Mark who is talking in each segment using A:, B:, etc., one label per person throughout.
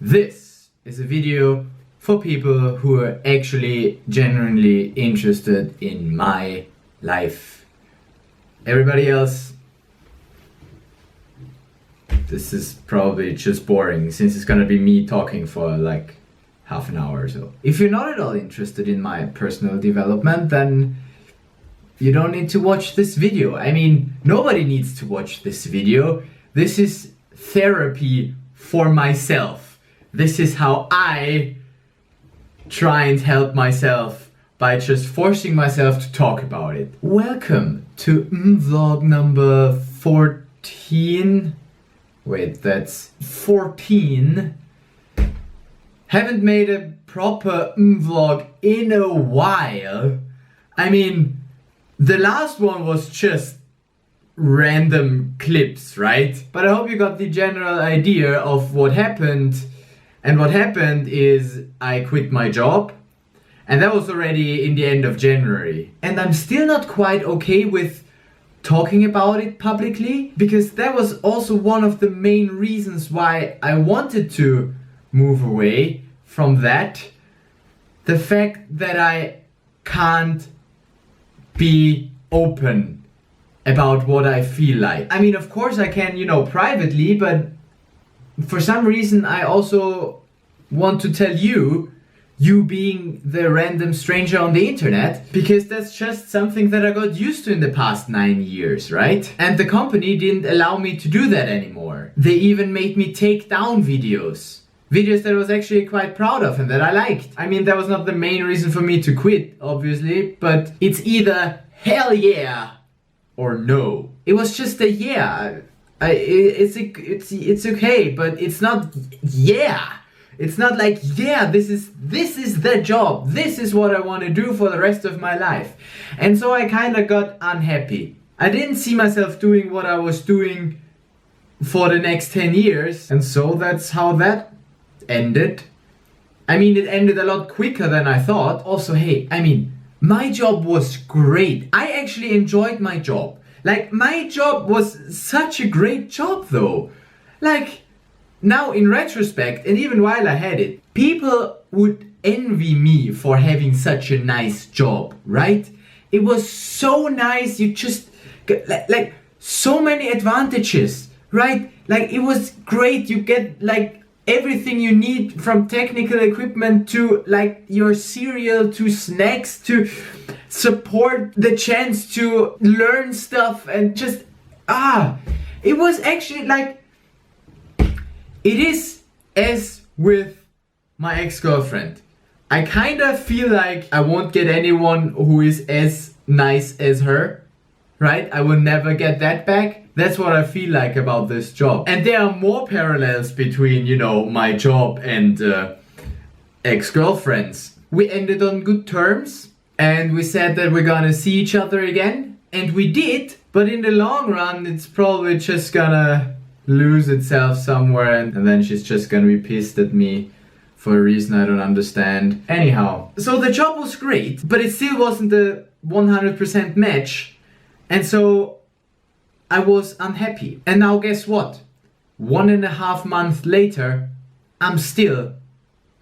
A: This is a video for people who are actually genuinely interested in my life. Everybody else, this is probably just boring since it's gonna be me talking for like half an hour or so. If you're not at all interested in my personal development, then you don't need to watch this video. I mean, nobody needs to watch this video. This is therapy for myself. This is how I try and help myself by just forcing myself to talk about it. Welcome to MVlog number 14. Wait, that's 14. Haven't made a proper MVlog in a while. I mean, the last one was just random clips, right? But I hope you got the general idea of what happened. And what happened is I quit my job, and that was already in the end of January. And I'm still not quite okay with talking about it publicly, because that was also one of the main reasons why I wanted to move away from that. The fact that I can't be open about what I feel like. I mean, of course I can, privately, but for some reason I also want to tell you being the random stranger on the internet, because that's just something that I got used to in the past 9 years, right? And the company didn't allow me to do that anymore. They even made me take down videos that I was actually quite proud of and that I liked. I mean, that was not the main reason for me to quit, obviously, but it's either hell yeah or no. It was just a yeah. It's okay, but it's not yeah. It's not like, yeah, this is the job. This is what I want to do for the rest of my life. And so I kind of got unhappy. I didn't see myself doing what I was doing for the next 10 years. And so that's how that ended. I mean, it ended a lot quicker than I thought. Also, hey, I mean, my job was great. I actually enjoyed my job. Like, my job was such a great job though. Like, now in retrospect, and even while I had it, people would envy me for having such a nice job, right? It was so nice, you just, like so many advantages, right? Like, it was great, you get like everything you need, from technical equipment to like your cereal to snacks to support, the chance to learn stuff, and just it was actually like, it is as with my ex-girlfriend. I kind of feel like I won't get anyone who is as nice as her, right? I will never get that back. That's what I feel like about this job. And there are more parallels between, my job and ex-girlfriends. We ended on good terms, and we said that we're gonna see each other again, and we did, but in the long run it's probably just gonna lose itself somewhere, and then she's just gonna be pissed at me for a reason I don't understand. Anyhow, so the job was great, but it still wasn't a 100% match, and so I was unhappy. And now guess what? 1.5 months later, I'm still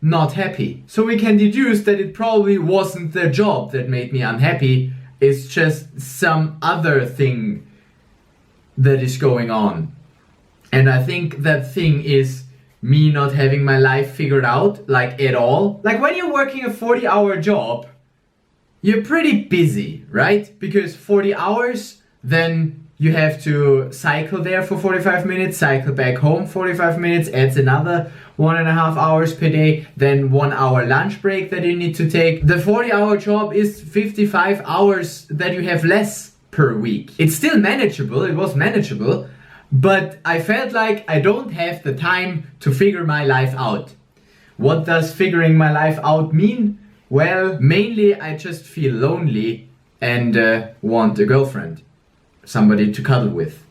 A: not happy. So we can deduce that it probably wasn't the job that made me unhappy, it's just some other thing that is going on. And I think that thing is me not having my life figured out, like, at all. Like, when you're working a 40-hour job, you're pretty busy, right? Because 40 hours, then you have to cycle there for 45 minutes, cycle back home 45 minutes, adds another 1.5 hours per day, then 1 hour lunch break that you need to take. The 40-hour job is 55 hours that you have less per week. It's still manageable, it was manageable, but I felt like I don't have the time to figure my life out. What does figuring my life out mean? Well, mainly I just feel lonely and want a girlfriend. Somebody to cuddle with.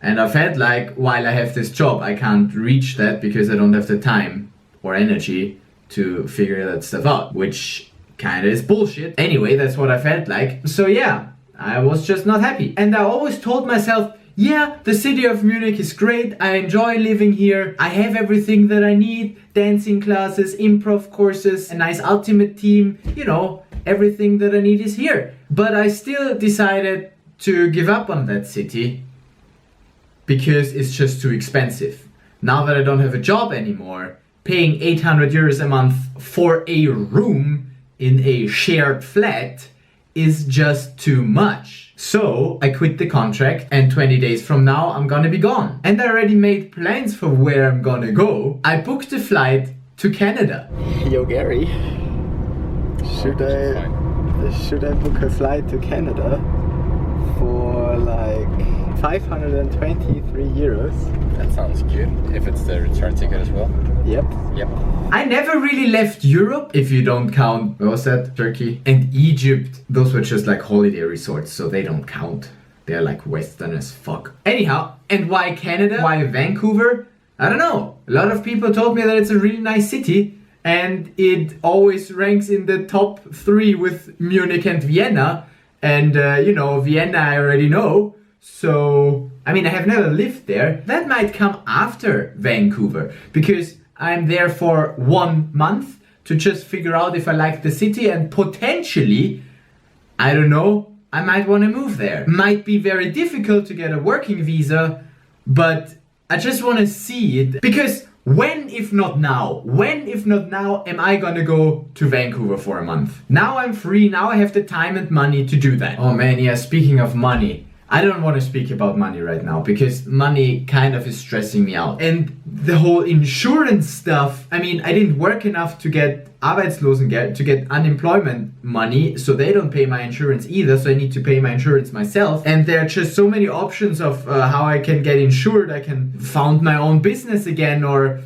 A: And I felt like while I have this job, I can't reach that because I don't have the time or energy to figure that stuff out, which kinda is bullshit. Anyway, that's what I felt like. So yeah, I was just not happy. And I always told myself, yeah, the city of Munich is great, I enjoy living here, I have everything that I need, dancing classes, improv courses, a nice ultimate team, you know, everything that I need is here. But I still decided to give up on that city because it's just too expensive. Now that I don't have a job anymore, paying 800 euros a month for a room in a shared flat is just too much. So I quit the contract, and 20 days from now I'm gonna be gone. And I already made plans for where I'm gonna go. I booked a flight to Canada. Yo Gary, should I book a flight to Canada for like 523 euros?
B: That sounds good, if it's the return ticket as well.
A: Yep. I never really left Europe, if you don't count, what was that, Turkey? And Egypt. Those were just like holiday resorts, so they don't count. They're like Western as fuck. Anyhow, and why Canada? Why Vancouver? I don't know. A lot of people told me that it's a really nice city, and it always ranks in the top 3 with Munich and Vienna. And you know, Vienna I already know. So, I mean, I have never lived there. That might come after Vancouver, because I'm there for 1 month to just figure out if I like the city, and potentially, I don't know, I might want to move there. Might be very difficult to get a working visa, but I just want to see it, because when if not now am I gonna go to Vancouver for a month? Now I'm free, now I have the time and money to do that. Oh man, yeah, speaking of money, I don't want to speak about money right now because money kind of is stressing me out. And the whole insurance stuff, I mean, I didn't work enough to get Arbeitslosengeld, to get unemployment money, so they don't pay my insurance either, so I need to pay my insurance myself. And there are just so many options of how I can get insured. I can found my own business again, or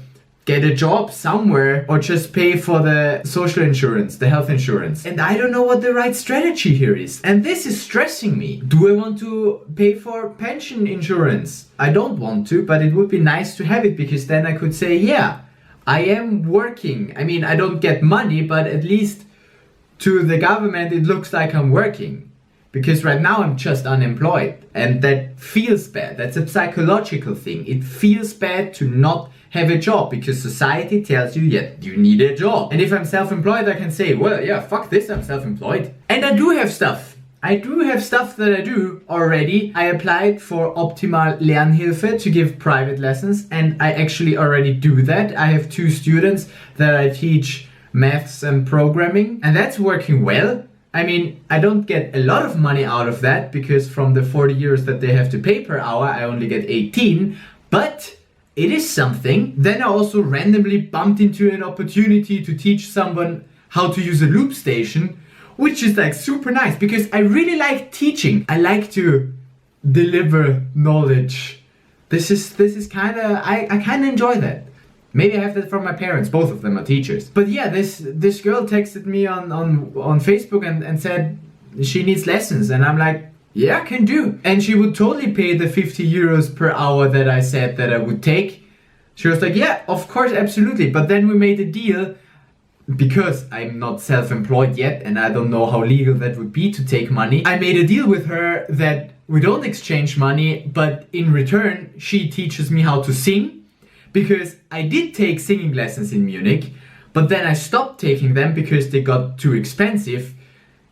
A: get a job somewhere, or just pay for the social insurance, the health insurance. And I don't know what the right strategy here is. And this is stressing me. Do I want to pay for pension insurance? I don't want to, but it would be nice to have it, because then I could say, yeah, I am working. I mean, I don't get money, but at least to the government it looks like I'm working. Because right now I'm just unemployed, and that feels bad. That's a psychological thing. It feels bad to not have a job, because society tells you, yeah, you need a job. And if I'm self-employed, I can say, well, yeah, fuck this, I'm self-employed. And I do have stuff. I do have stuff that I do already. I applied for Optimal Lernhilfe to give private lessons, and I actually already do that. I have 2 students that I teach maths and programming, and that's working well. I mean, I don't get a lot of money out of that, because from the 40 euros that they have to pay per hour, I only get 18, but it is something. Then I also randomly bumped into an opportunity to teach someone how to use a loop station, which is like super nice, because I really like teaching. I like to deliver knowledge. This is kind of, I kind of enjoy that. Maybe I have that from my parents, both of them are teachers. But yeah, this girl texted me on Facebook and said she needs lessons, and I'm like, yeah, I can do. And she would totally pay the 50 euros per hour that I said that I would take. She was like, yeah, of course, absolutely. But then we made a deal, because I'm not self-employed yet and I don't know how legal that would be to take money. I made a deal with her that we don't exchange money, but in return, she teaches me how to sing. Because I did take singing lessons in Munich, but then I stopped taking them because they got too expensive.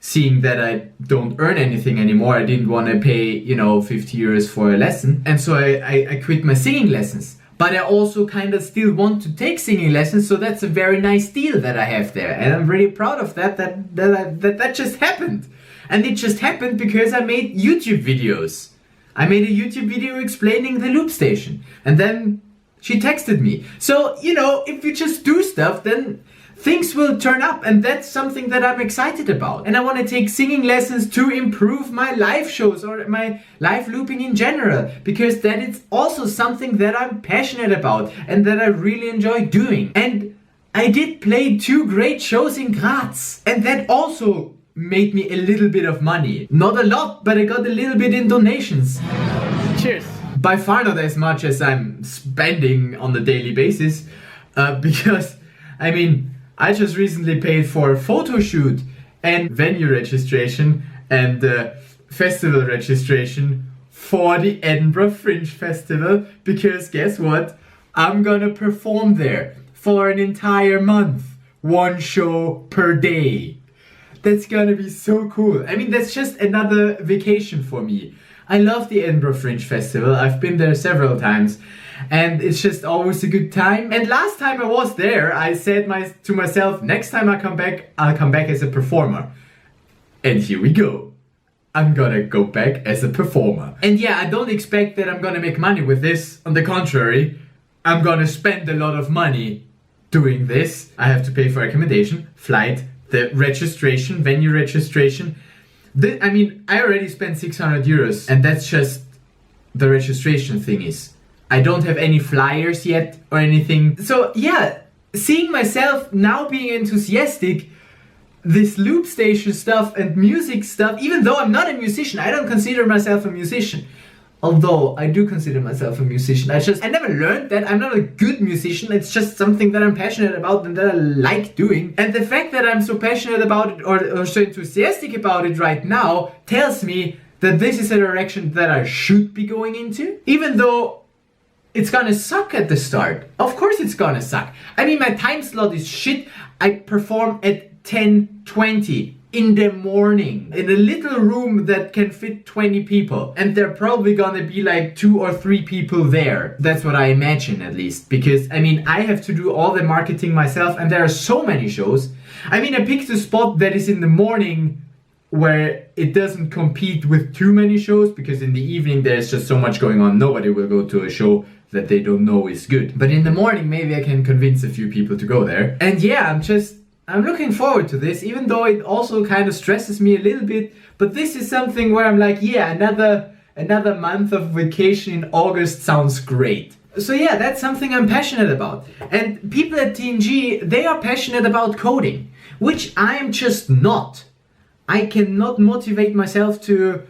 A: Seeing that I don't earn anything anymore, I didn't want to pay, 50 euros for a lesson. And so I quit my singing lessons. But I also kind of still want to take singing lessons, so that's a very nice deal that I have there. And I'm really proud of that just happened. And it just happened because I made YouTube videos. I made a YouTube video explaining the loop station. And then she texted me. So, if you just do stuff, then things will turn up, and that's something that I'm excited about. And I want to take singing lessons to improve my live shows or my live looping in general, because that is also something that I'm passionate about and that I really enjoy doing. And I did play 2 great shows in Graz, and that also made me a little bit of money. Not a lot, but I got a little bit in donations. Cheers. By far not as much as I'm spending on a daily basis, because, I just recently paid for a photo shoot and venue registration and festival registration for the Edinburgh Fringe Festival, because guess what? I'm gonna perform there for an entire month. 1 show per day. That's gonna be so cool. I mean, that's just another vacation for me. I love the Edinburgh Fringe Festival. I've been there several times and it's just always a good time. And last time I was there, I said to myself, next time I come back, I'll come back as a performer. And here we go. I'm gonna go back as a performer. And yeah, I don't expect that I'm gonna make money with this. On the contrary, I'm gonna spend a lot of money doing this. I have to pay for accommodation, flight, the registration, venue registration. I already spent 600 euros and that's just the registration thingies. I don't have any flyers yet or anything. So yeah, seeing myself now being enthusiastic, this loop station stuff and music stuff, even though I'm not a musician, I don't consider myself a musician. Although I do consider myself a musician. I never learned that. I'm not a good musician. It's just something that I'm passionate about and that I like doing. And the fact that I'm so passionate about it or so enthusiastic about it right now tells me that this is a direction that I should be going into. Even though it's gonna suck at the start. Of course it's gonna suck. I mean, my time slot is shit. I perform at 10:20 in the morning in a little room that can fit 20 people, and there are probably gonna be like 2 or 3 people there. That's what I imagine, at least, because I mean, I have to do all the marketing myself and there are so many shows. I mean, I picked a spot that is in the morning where it doesn't compete with too many shows, because in the evening there's just so much going on. Nobody will go to a show that they don't know is good. But in the morning maybe I can convince a few people to go there. And yeah, I'm looking forward to this, even though it also kind of stresses me a little bit. But this is something where I'm like, yeah, another month of vacation in August sounds great. So yeah, that's something I'm passionate about. And people at TNG, they are passionate about coding, which I am just not. I cannot motivate myself to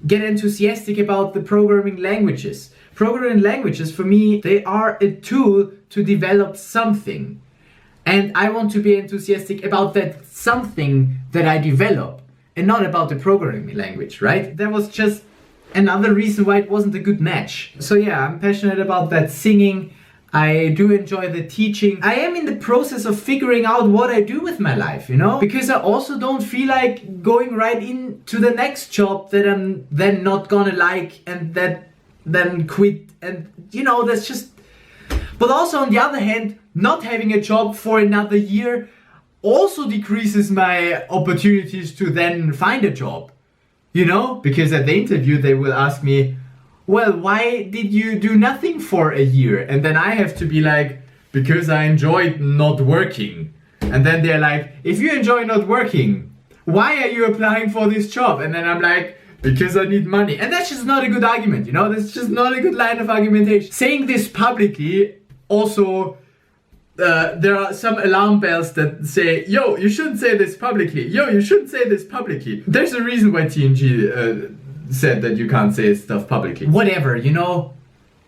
A: get enthusiastic about the programming languages. Programming languages, for me, they are a tool to develop something. And I want to be enthusiastic about that something that I develop and not about the programming language, right? That was just another reason why it wasn't a good match. So yeah, I'm passionate about that singing. I do enjoy the teaching. I am in the process of figuring out what I do with my life, you know? Because I also don't feel like going right into the next job that I'm then not gonna like and that then quit. And you know, that's just... But also on the other hand, not having a job for another year also decreases my opportunities to then find a job, you know? Because at the interview they will ask me, well, why did you do nothing for a year? And then I have to be like, because I enjoyed not working. And then they're like, if you enjoy not working, why are you applying for this job? And then I'm like, because I need money. And that's just not a good argument, you know? That's just not a good line of argumentation. Saying this publicly also... there are some alarm bells that say, yo, you shouldn't say this publicly. Yo, you shouldn't say this publicly. There's a reason why TNG said that you can't say stuff publicly. Whatever, you know,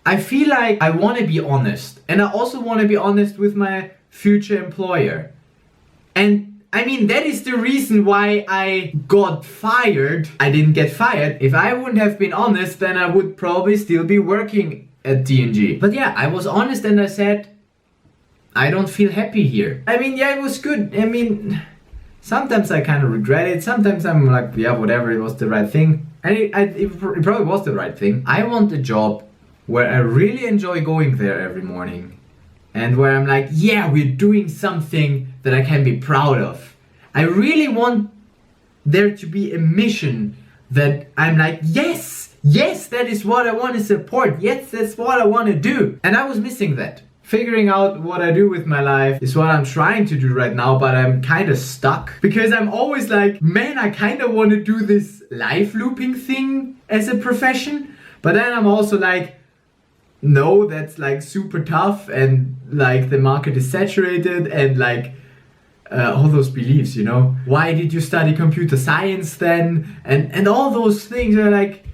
A: I feel like I want to be honest. And I also want to be honest with my future employer. And I mean, that is the reason why I got fired. I didn't get fired. If I wouldn't have been honest, then I would probably still be working at TNG. But yeah, I was honest and I said, I don't feel happy here. I mean, yeah, it was good. I mean, sometimes I kind of regret it. Sometimes I'm like, yeah, whatever, it was the right thing. And it probably was the right thing. I want a job where I really enjoy going there every morning. And where I'm like, yeah, we're doing something that I can be proud of. I really want there to be a mission that I'm like, yes, that is what I want to support. Yes, that's what I want to do. And I was missing that. Figuring out what I do with my life is what I'm trying to do right now, but I'm kind of stuck. Because I'm always like, man, I kind of want to do this live looping thing as a profession. But then I'm also like, no, that's like super tough and like the market is saturated and like all those beliefs, you know. Why did you study computer science then? And all those things are like,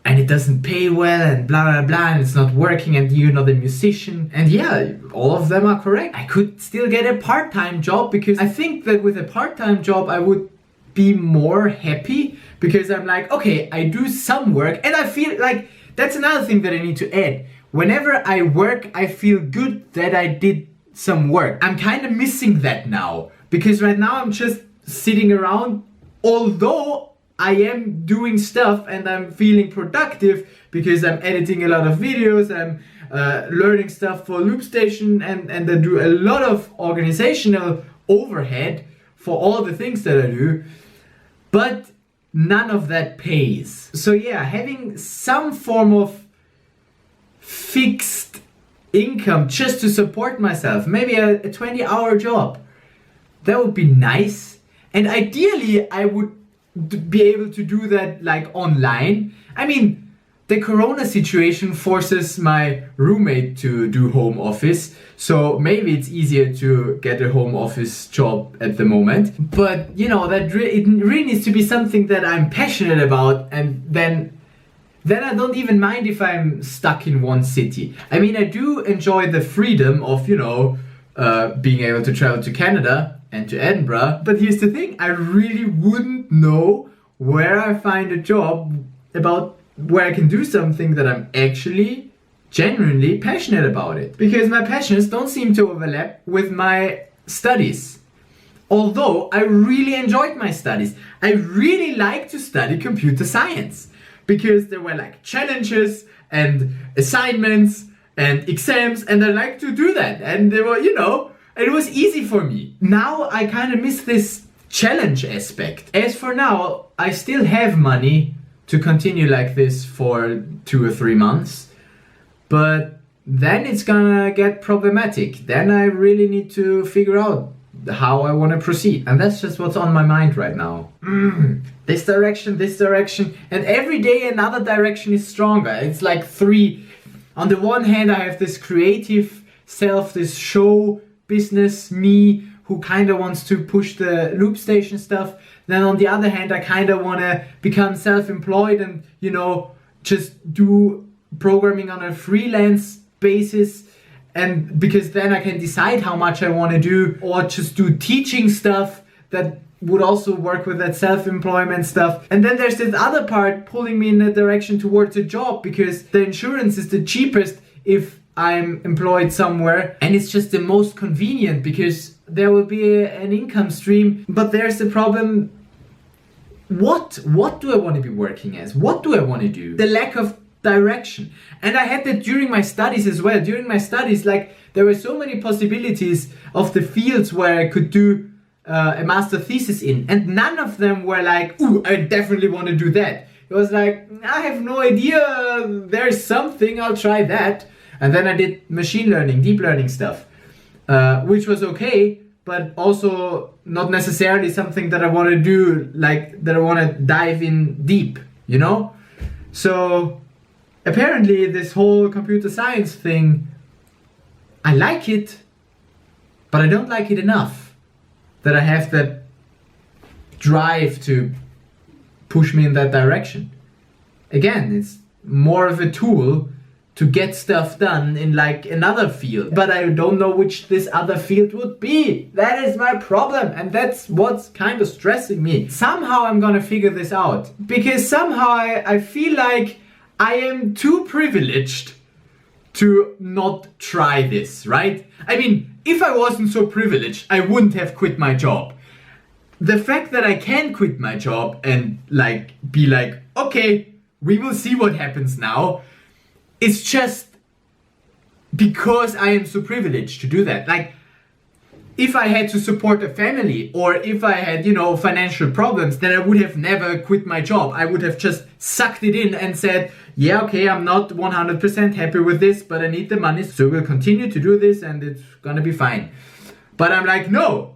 A: and it doesn't pay well and blah blah blah and it's not working and you're not a musician. And yeah, all of them are correct. I could still get a part-time job because I think that with a part-time job I would be more happy because I'm like, okay, I do some work and I feel like that's another thing that I need to add. Whenever I work, I feel good that I did some work. I'm kind of missing that now because right now I'm just sitting around, although I am doing stuff and I'm feeling productive because I'm editing a lot of videos, I'm learning stuff for Loopstation and I do a lot of organizational overhead for all the things that I do, but none of that pays. So yeah, having some form of fixed income just to support myself, maybe a 20-hour job, that would be nice. And ideally I would be able to do that like online. I mean, the corona situation forces my roommate to do home office, so maybe it's easier to get a home office job at the moment. But you know, that it really needs to be something that I'm passionate about, and then I don't even mind if I'm stuck in one city. I mean, I do enjoy the freedom of, you know, being able to travel to Canada and to Edinburgh. But here's the thing, I really wouldn't know where I find a job about where I can do something that I'm actually genuinely passionate about it. Because my passions don't seem to overlap with my studies. Although I really enjoyed my studies. I really like to study computer science because there were like challenges and assignments and exams, and I like to do that. And they were, you know, it was easy for me. Now I kind of miss this challenge aspect. As for now, I still have money to continue like this for 2 or 3 months, but then it's gonna get problematic. Then I really need to figure out how I want to proceed, and that's just what's on my mind right now. This direction, and every day another direction is stronger. It's like 3. On the one hand, I have this creative self, this show business me who kind of wants to push the Loopstation stuff. Then on the other hand, I kind of want to become self-employed and, you know, just do programming on a freelance basis. And because then I can decide how much I want to do, or just do teaching stuff that would also work with that self-employment stuff. And then there's this other part pulling me in the direction towards a job, because the insurance is the cheapest if I'm employed somewhere, and it's just the most convenient because there will be an income stream. But there's the problem, what do I want to be working as? What do I want to do? The lack of direction. And I had that during my studies as well. During my studies, like, there were so many possibilities of the fields where I could do a master thesis in, and none of them were like, ooh, I definitely want to do that. It was like, I have no idea, there's something, I'll try that. And then I did machine learning, deep learning stuff, which was okay, but also not necessarily something that I want to do, like, that I want to dive in deep, you know? So apparently this whole computer science thing, I like it, but I don't like it enough that I have that drive to push me in that direction. Again, it's more of a tool to get stuff done in like another field, but I don't know which this other field would be. That is my problem, and that's what's kind of stressing me. Somehow I'm gonna figure this out, because somehow I feel like I am too privileged to not try this, right? I mean, if I wasn't so privileged, I wouldn't have quit my job. The fact that I can quit my job and like be like, okay, we will see what happens now, it's just because I am so privileged to do that. Like, if I had to support a family, or if I had, you know, financial problems, then I would have never quit my job. I would have just sucked it in and said, yeah, okay, I'm not 100% happy with this, but I need the money, so we'll continue to do this and it's gonna be fine. But I'm like, no,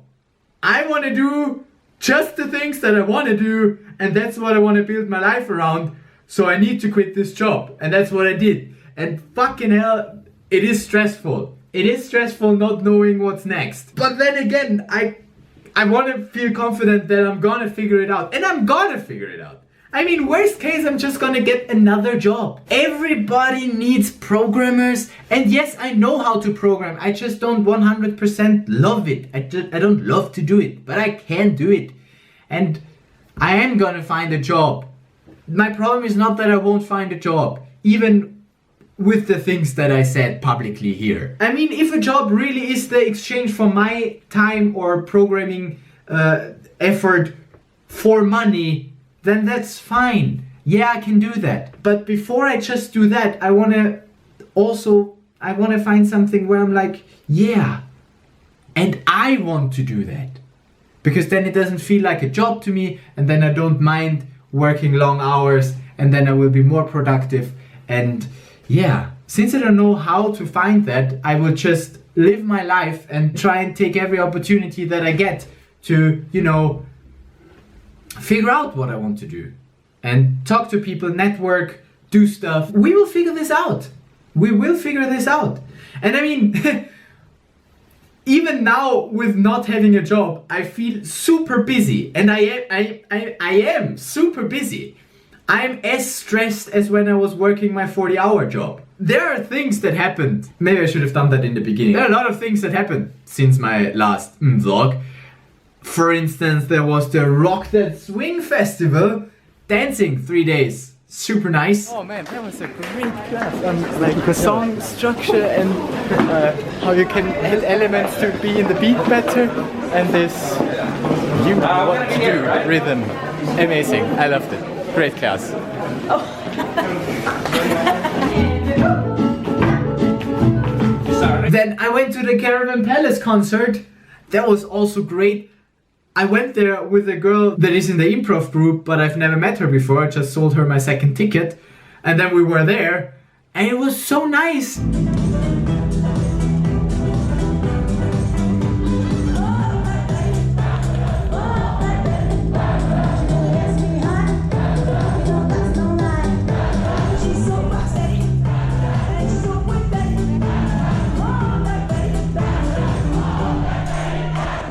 A: I want to do just the things that I want to do, and that's what I want to build my life around. So I need to quit this job, and that's what I did. And fucking hell, it is stressful. It is stressful not knowing what's next. But then again, I want to feel confident that I'm gonna figure it out. And I'm gonna figure it out. I mean, worst case, I'm just gonna get another job. Everybody needs programmers. And yes, I know how to program. I just don't 100% love it. I don't love to do it, but I can do it. And I am gonna find a job. My problem is not that I won't find a job, even with the things that I said publicly here. I mean, if a job really is the exchange for my time or programming effort for money, then that's fine. Yeah, I can do that. But before I just do that, I wanna find something where I'm like, yeah, and I want to do that. Because then it doesn't feel like a job to me, and then I don't mind working long hours, and then I will be more productive. And yeah, since I don't know how to find that, I will just live my life and try and take every opportunity that I get to, you know, figure out what I want to do. And talk to people, network, do stuff. We will figure this out. We will figure this out. And I mean, even now with not having a job, I feel super busy. And I am super busy. I'm as stressed as when I was working my 40-hour job. There are things that happened. Maybe I should have done that in the beginning. There are a lot of things that happened since my last vlog. For instance, there was the Rock That Swing Festival. Dancing 3 days. Super nice.
B: Oh man, that was a great class on like the song structure and how you can add elements to be in the beat better and this you what to do rhythm. Amazing. I loved it. Great class.
A: Then I went to the Caravan Palace concert. That was also great. I went there with a girl that is in the improv group, but I've never met her before. I just sold her my second ticket. And then we were there, and it was so nice.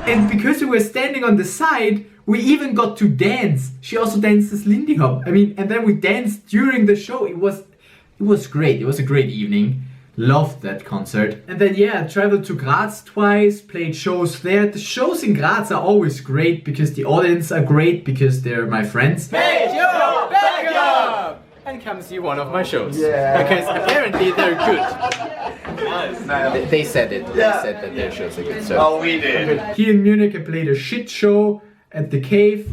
A: And because we were standing on the side, we even got to dance. She also dances Lindy Hop. I mean, and then we danced during the show. It was great. It was a great evening. Loved that concert. And then yeah, traveled to Graz twice, played shows there. The shows in Graz are always great because the audience are great because they're my friends.
B: Hey, yo, back up! And come see one of my shows. Yeah. Because apparently they're good. They said it. They said that their shows are good. So.
C: Oh, we did.
A: Here in Munich, I played a shit show at the Cave.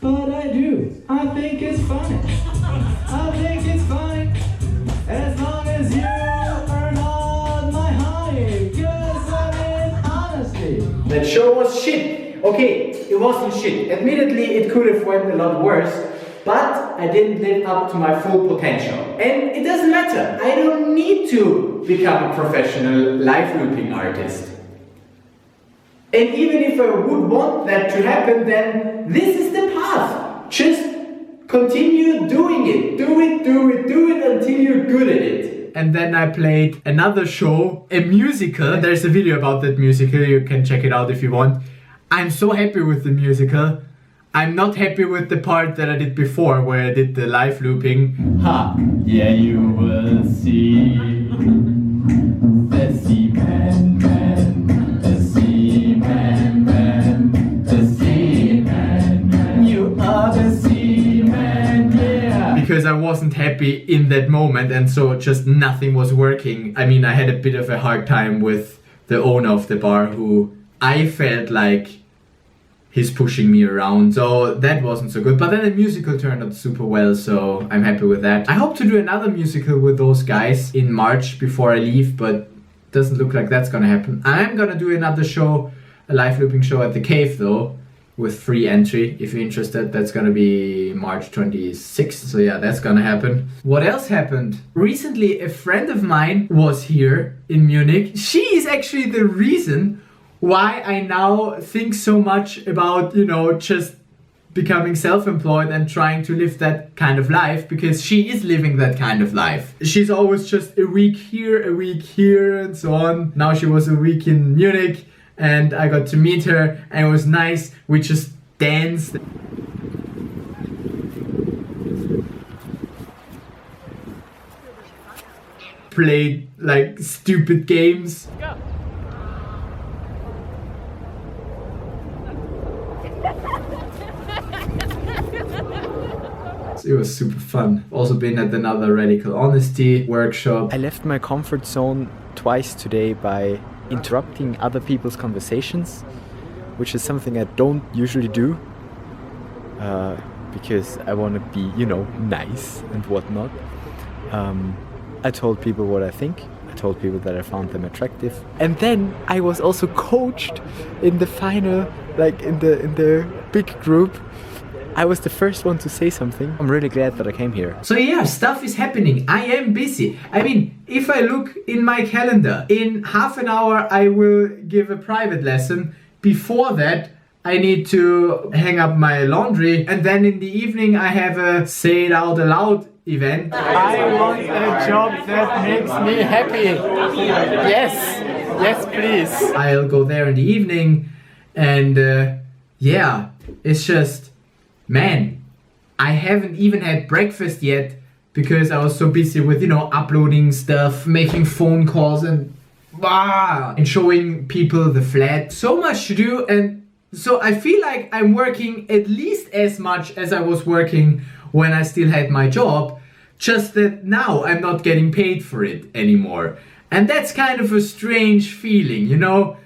A: But I do. I think it's funny. I think it's funny. As long as you are not my honey. Cause I mean, honestly. That show was shit. Okay, it wasn't shit. Admittedly, it could have went a lot worse. But I didn't live up to my full potential. And it doesn't matter. I don't need to become a professional live looping artist. And even if I would want that to happen, then this is the path. Just continue doing it. Do it until you're good at it. And then I played another show, a musical. There's a video about that musical. You can check it out if you want. I'm so happy with the musical. I'm not happy with the part that I did before, where I did the live looping. Ha! Yeah, you will see. The sea man, the sea man, the sea man. You are the sea man, yeah. Because I wasn't happy in that moment, and so just nothing was working. I mean, I had a bit of a hard time with the owner of the bar, who I felt like he's pushing me around, so that wasn't so good. But then the musical turned out super well, so I'm happy with that. I hope to do another musical with those guys in March before I leave, but doesn't look like that's gonna happen. I'm gonna do another show, a live looping show at the Cave though, with free entry. If you're interested, that's gonna be March 26th, so yeah, that's gonna happen. What else happened? Recently, a friend of mine was here in Munich. She is actually the reason why I now think so much about, you know, just becoming self-employed and trying to live that kind of life, because she is living that kind of life. She's always just a week here and so on. Now she was a week in Munich and I got to meet her and it was nice. We just danced. played like stupid games. It was super fun. Also been at another radical honesty workshop.
B: I left my comfort zone twice today by interrupting other people's conversations, which is something I don't usually do, because I want to be, you know, nice and whatnot. I told people what I think. I told people that I found them attractive. And then I was also coached in the final, like in the big group. I was the first one to say something. I'm really glad that I came here.
A: So yeah, stuff is happening. I am busy. I mean, if I look in my calendar, in half an hour I will give a private lesson. Before that, I need to hang up my laundry. And then in the evening I have a say it out aloud event.
B: I want a job that makes me happy. Yes, yes please.
A: I'll go there in the evening and yeah, it's just, man, I haven't even had breakfast yet because I was so busy with, you know, uploading stuff, making phone calls and showing people the flat. So much to do, and so I feel like I'm working at least as much as I was working when I still had my job, just that now I'm not getting paid for it anymore. And that's kind of a strange feeling, you know?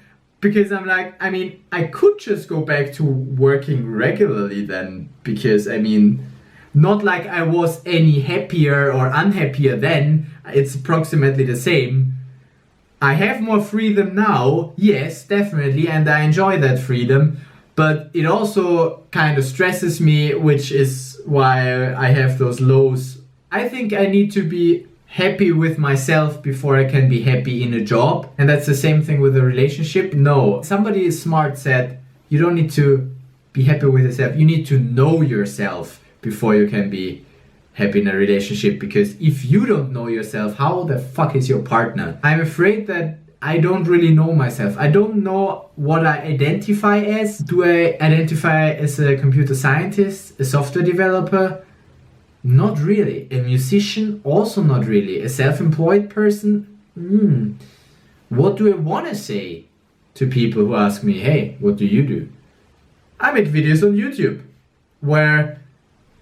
A: Because I'm like, I mean, I could just go back to working regularly then, because I mean, not like I was any happier or unhappier then, it's approximately the same. I have more freedom now, yes, definitely, and I enjoy that freedom, but it also kind of stresses me, which is why I have those lows. I think I need to be happy with myself before I can be happy in a job. And that's the same thing with a relationship. No, somebody smart said, you don't need to be happy with yourself. You need to know yourself before you can be happy in a relationship. Because if you don't know yourself, how the fuck is your partner? I'm afraid that I don't really know myself. I don't know what I identify as. Do I identify as a computer scientist, a software developer? Not really. A musician? Also not really. A self-employed person? What do I want to say to people who ask me, hey, what do you do? I make videos on YouTube where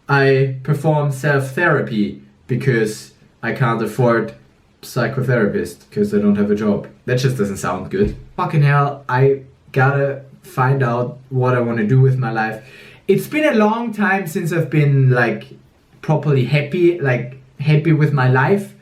A: I perform self-therapy because I can't afford psychotherapist because I don't have a job. That just doesn't sound good. Fucking hell, I gotta find out what I want to do with my life. It's been a long time since I've been like properly happy with my life.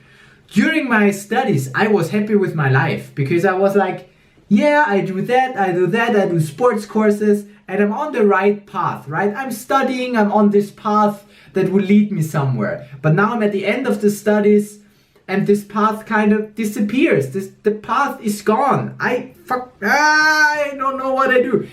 A: During my studies, I was happy with my life because I was like, yeah, I do that, I do sports courses, and I'm on the right path, right? I'm studying, I'm on this path that will lead me somewhere. But now I'm at the end of the studies and this path kind of disappears. The path is gone. I don't know what I do.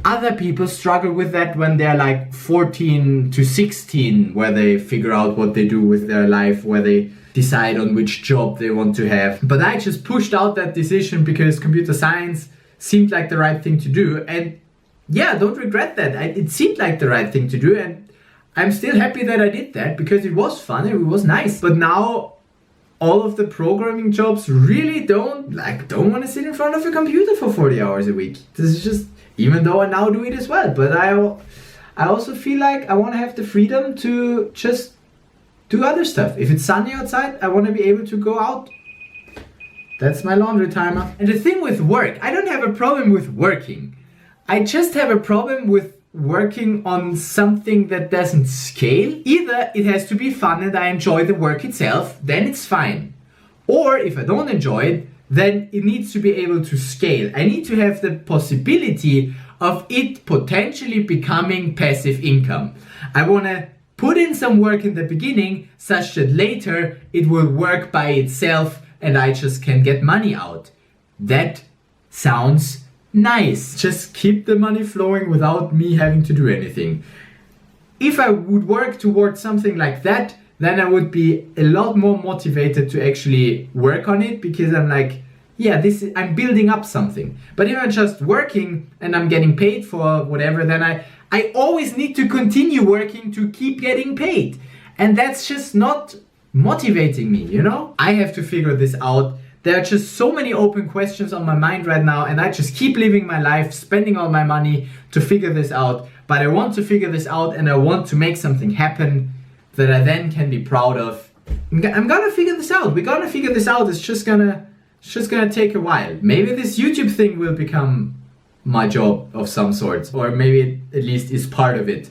A: Other people struggle with that when they're like 14 to 16, where they figure out what they do with their life, where they decide on which job they want to have. But I just pushed out that decision because computer science seemed like the right thing to do. And yeah, don't regret that. It seemed like the right thing to do. And I'm still happy that I did that because it was fun and it was nice. But now all of the programming jobs really don't want to sit in front of a computer for 40 hours a week. This is just, even though I now do it as well, but I also feel like I want to have the freedom to just do other stuff. If it's sunny outside, I want to be able to go out. That's my laundry timer. And the thing with work, I don't have a problem with working. I just have a problem with working on something that doesn't scale. Either it has to be fun and I enjoy the work itself, then it's fine. Or if I don't enjoy it, then it needs to be able to scale. I need to have the possibility of it potentially becoming passive income. I want to put in some work in the beginning such that later it will work by itself and I just can get money out. That sounds nice. Just keep the money flowing without me having to do anything. If I would work towards something like that, then I would be a lot more motivated to actually work on it because I'm like, yeah, I'm building up something. But if I'm just working and I'm getting paid for whatever, then I always need to continue working to keep getting paid. And that's just not motivating me, you know? I have to figure this out. There are just so many open questions on my mind right now, and I just keep living my life, spending all my money to figure this out. But I want to figure this out, and I want to make something happen that I then can be proud of. I'm gonna figure this out. We're gonna figure this out. It's just gonna take a while. Maybe this YouTube thing will become my job of some sort, or maybe it at least is part of it.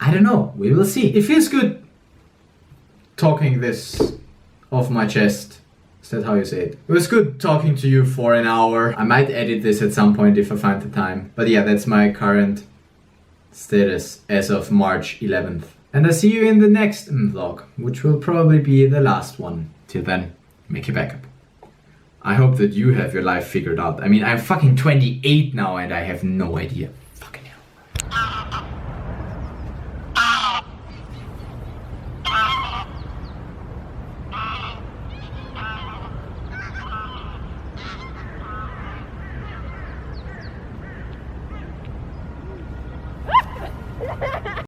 A: I don't know. We will see. It feels good talking this off my chest. Is that how you say it? It was good talking to you for an hour. I might edit this at some point if I find the time. But yeah, that's my current status as of March 11th. And I see you in the next MVlog, which will probably be the last one. Till then, make your backup. I hope that you have your life figured out. I mean, I'm fucking 28 now and I have no idea.